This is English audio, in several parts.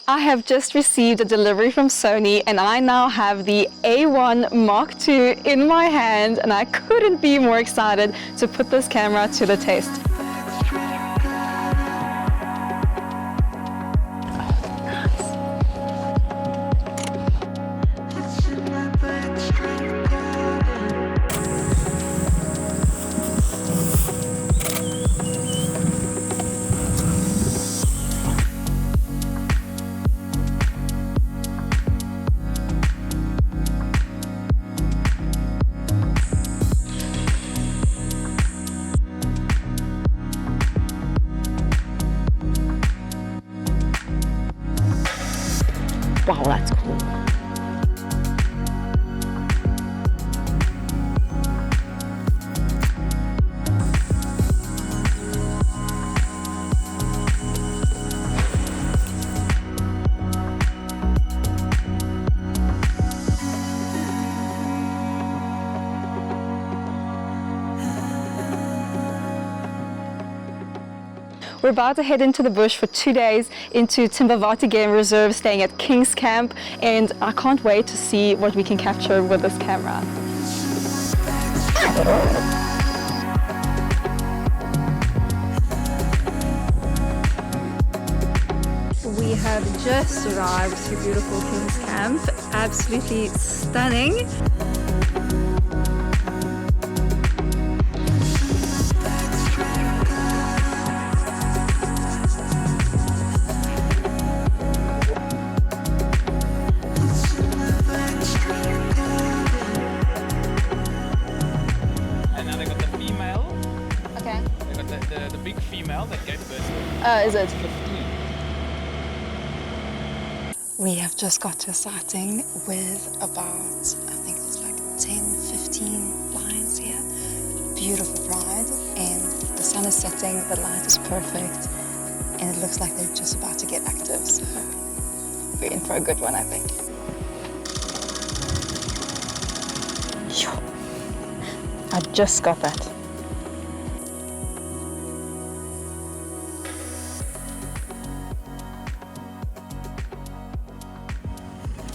I have just received a delivery from Sony and I now have the A1 Mark II in my hand, and I couldn't be more excited to put this camera to the test. Wow, that's cool. We're about to head into the bush for 2 days into Timbavati Game Reserve, staying at King's Camp, and I can't wait to see what we can capture with this camera. We have just arrived to beautiful King's Camp, absolutely stunning. The big female that gave birth. Is it? 15. We have just got to a sighting with about, I think it's like 10, 15 lions here. Beautiful pride, and the sun is setting, the light is perfect, and it looks like they're just about to get active, so we're in for a good one, I think. I just got that.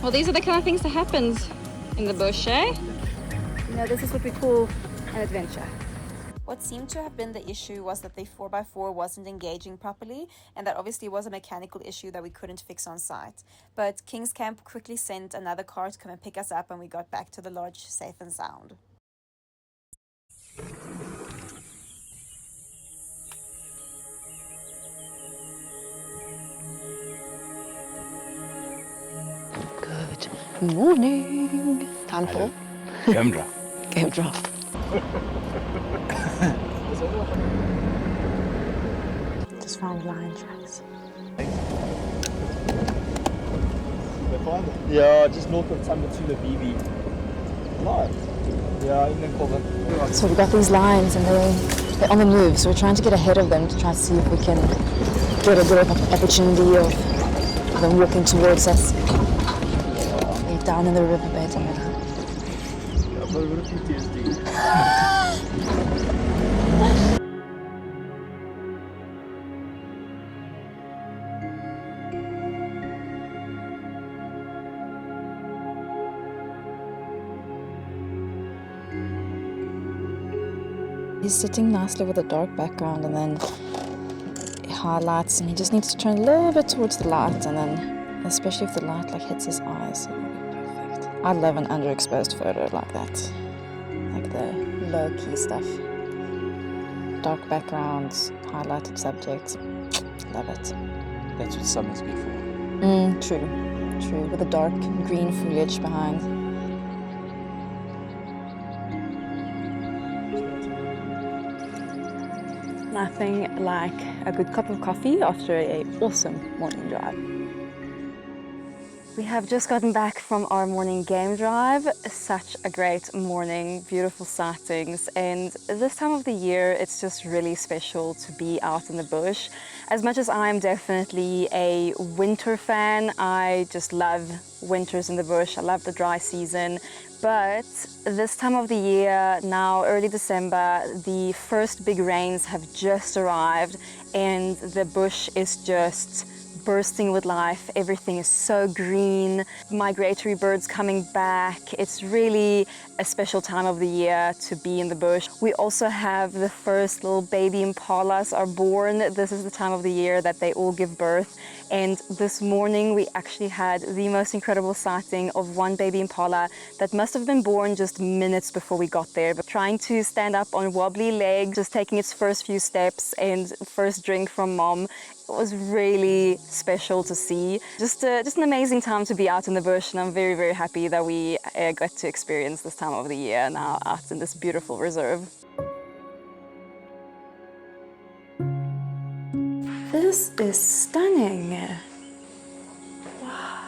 Well, these are the kind of things that happens in the bush, eh? You know, this is what we call an adventure. What seemed to have been the issue was that the 4x4 wasn't engaging properly, and that obviously was a mechanical issue that we couldn't fix on site. But King's Camp quickly sent another car to come and pick us up, and we got back to the lodge safe and sound. Good morning. Time for Game drop. game drop. Just found lion tracks. Ja, just north of Timbavati, BB. Live. Yeah, in the cover. So we've got these lions and they're on the move, so we're trying to get ahead of them to try to see if we can get a bit of opportunity of them walking towards us. They're down in the riverbed and he's sitting nicely with a dark background, and then highlights, and he just needs to turn a little bit towards the light, and then especially if the light like hits his eyes, it'll be perfect. I love an underexposed photo like that, like the low-key stuff. Dark backgrounds, highlighted subjects, love it. That's what summer's good for. True, with the dark green foliage behind. Nothing like a good cup of coffee after an awesome morning drive. We have just gotten back from our morning game drive. Such a great morning, beautiful sightings, and this time of the year it's just really special to be out in the bush. As much as I am definitely a winter fan, I just love winters in the bush. I love the dry season. But this time of the year, now early December, the first big rains have just arrived and the bush is just bursting with life. Everything is so green, migratory birds coming back. It's really a special time of the year to be in the bush. We also have the first little baby impalas are born. This is the time of the year that they all give birth. And this morning we actually had the most incredible sighting of one baby impala that must have been born just minutes before we got there, but trying to stand up on wobbly legs, just taking its first few steps and first drink from mom. It was really special to see. Just an amazing time to be out in the bush, and I'm very, very happy that we got to experience this time of the year now out in this beautiful reserve. This is stunning. Wow.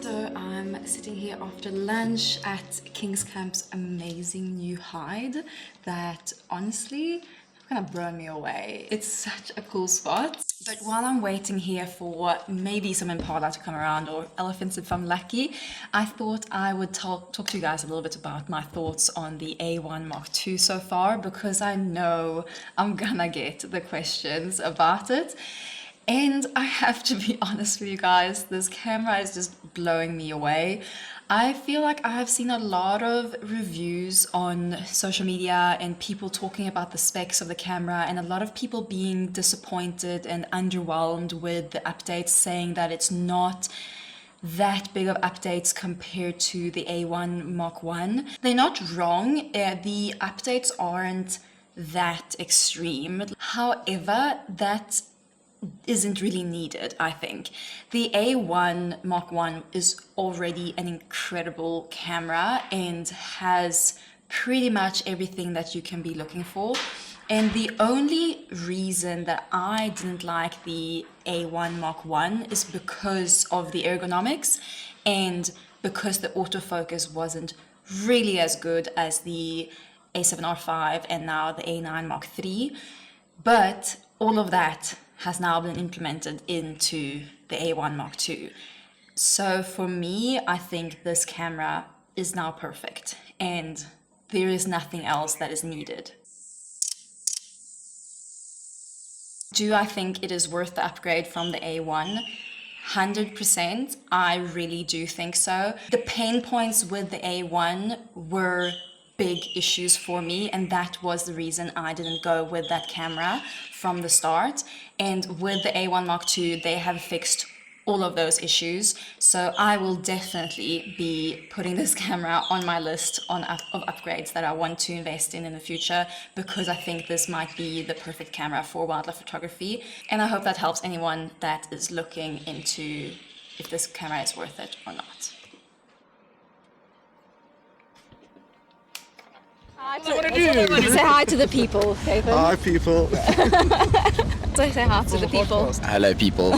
So I'm sitting here after lunch at King's Camp's amazing new hide that honestly kind of blown me away. It's such a cool spot. But while I'm waiting here for maybe some impala to come around, or elephants if I'm lucky, I thought I would talk to you guys a little bit about my thoughts on the A1 Mark II so far, because I know I'm gonna get the questions about it. And I have to be honest with you guys, this camera is just blowing me away. I feel like I've seen a lot of reviews on social media and people talking about the specs of the camera, and a lot of people being disappointed and underwhelmed with the updates, saying that it's not that big of updates compared to the A1 Mark I. They're not wrong, the updates aren't that extreme. However, that isn't really needed, I think. The A1 Mark I is already an incredible camera and has pretty much everything that you can be looking for. And the only reason that I didn't like the A1 Mark I is because of the ergonomics and because the autofocus wasn't really as good as the A7R5 and now the A9 Mark III. But all of that has now been implemented into the A1 Mark II. So for me, I think this camera is now perfect and there is nothing else that is needed. Do I think it is worth the upgrade from the A1? 100%, I really do think so. The pain points with the A1 were big issues for me, and that was the reason I didn't go with that camera from the start. And with the A1 Mark II, they have fixed all of those issues. So I will definitely be putting this camera on my list of upgrades that I want to invest in the future, because I think this might be the perfect camera for wildlife photography. And I hope that helps anyone that is looking into if this camera is worth it or not. Say hi to the people, Nathan. Hi, people. So say hi to the people. Hello, people.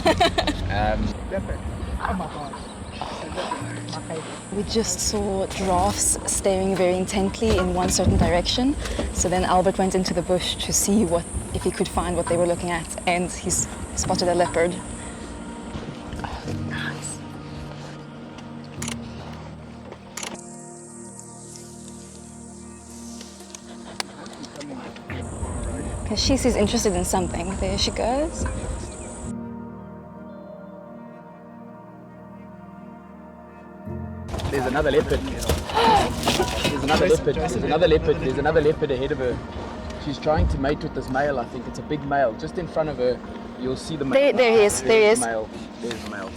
We just saw giraffes staring very intently in one certain direction. So then Albert went into the bush to see if he could find what they were looking at, and he spotted a leopard. Nice. Okay, she seems interested in something. There she goes. There's another leopard. There's another leopard. There's another leopard. There's another leopard ahead of her. She's trying to mate with this male, I think. It's a big male. Just in front of her, you'll see the male. There he is. There he is. Male. There's the male.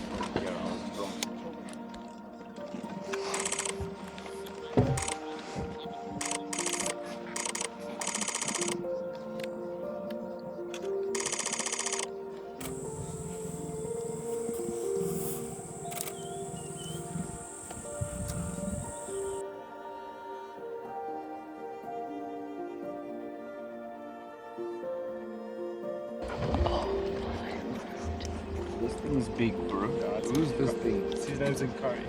This thing's big, bro. Who's this thing? His name's Curry.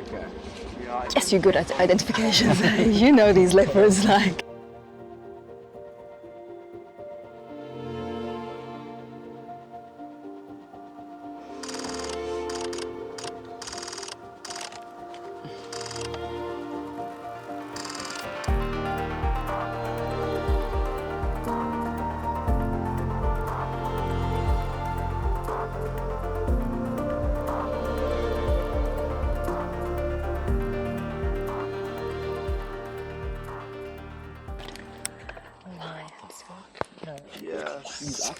Okay. Yes, you're good at identifications. You know these leopards, like. Yeah, she's up.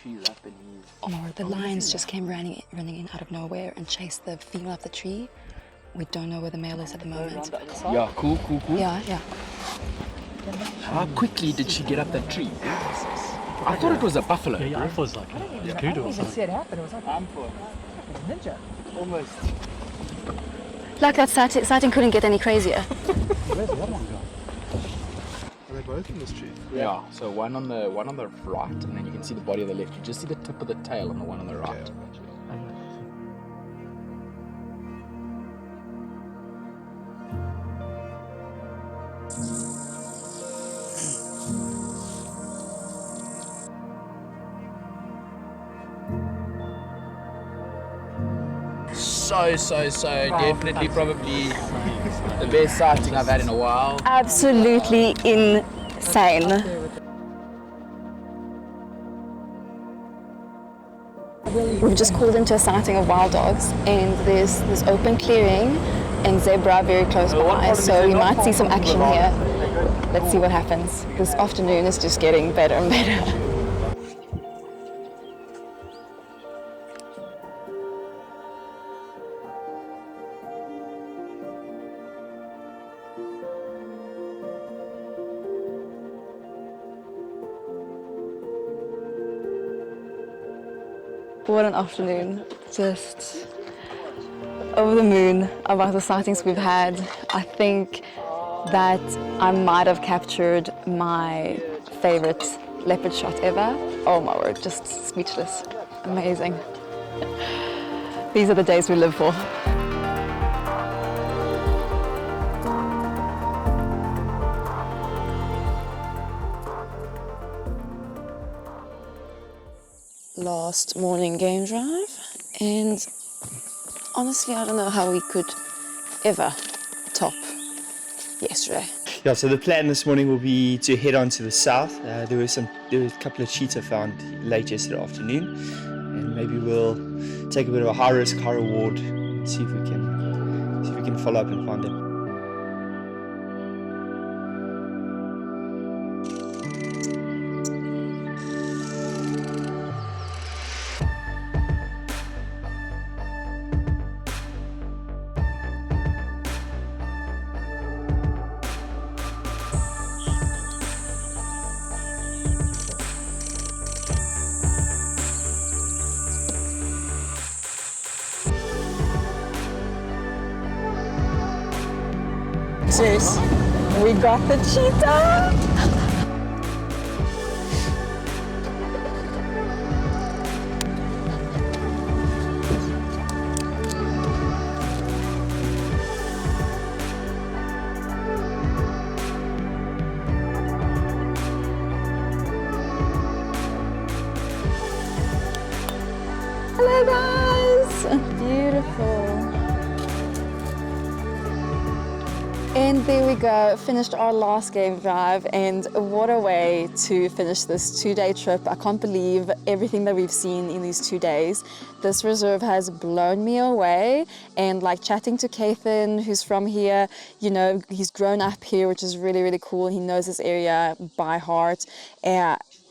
She's up and he's... Oh my word, the lions just came running in out of nowhere and chased the female up the tree. We don't know where the male is at the moment. Yeah, cool. Yeah. How quickly did she get up that tree? I thought it was a buffalo. Yeah, I thought it was like a poodle or something. See it happen. It was like a ninja. Almost. Like that sighting couldn't get any crazier. Where's the other one gone? Are they both in this tree? Yeah, so one on the right, and then you can see the body of the left. You just see the tip of the tail on the one on the right. So definitely probably the best sighting I've had in a while. Absolutely insane. We've just called into a sighting of wild dogs, and there's this open clearing and zebra very close by, so we might see some action here. Let's see what happens. This afternoon is just getting better and better. What an afternoon. Just over the moon about the sightings we've had. I think that I might have captured my favorite leopard shot ever. Oh my word, just speechless. Amazing. These are the days we live for. Last morning game drive, and honestly I don't know how we could ever top yesterday. Yeah, so the plan this morning will be to head on to the south. There were a couple of cheetah found late yesterday afternoon, and maybe we'll take a bit of a high risk, high reward, and see if we can follow up and find them. Cheers. We got the cheetah! Hello guys! Beautiful. And there we go, finished our last game drive, and what a way to finish this 2-day trip. I can't believe everything that we've seen in these 2 days. This reserve has blown me away, and like chatting to Kathan, who's from here, you know, he's grown up here, which is really, really cool. He knows this area by heart.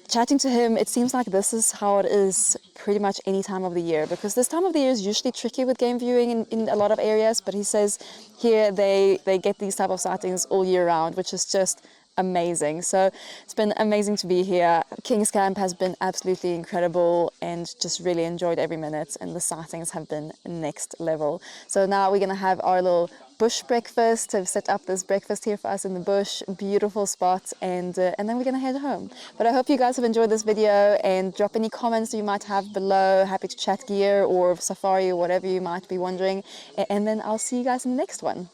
Chatting to him, it seems like this is how it is pretty much any time of the year, because this time of the year is usually tricky with game viewing in a lot of areas, but he says here they get these type of sightings all year round, which is just amazing. So it's been amazing to be here. King's Camp has been absolutely incredible, and just really enjoyed every minute, and the sightings have been next level. So now we're gonna have our little bush breakfast. I've set up this breakfast here for us in the bush, beautiful spot, and then we're gonna head home. But I hope you guys have enjoyed this video, and drop any comments you might have below. Happy to chat gear or safari or whatever you might be wondering, and then I'll see you guys in the next one.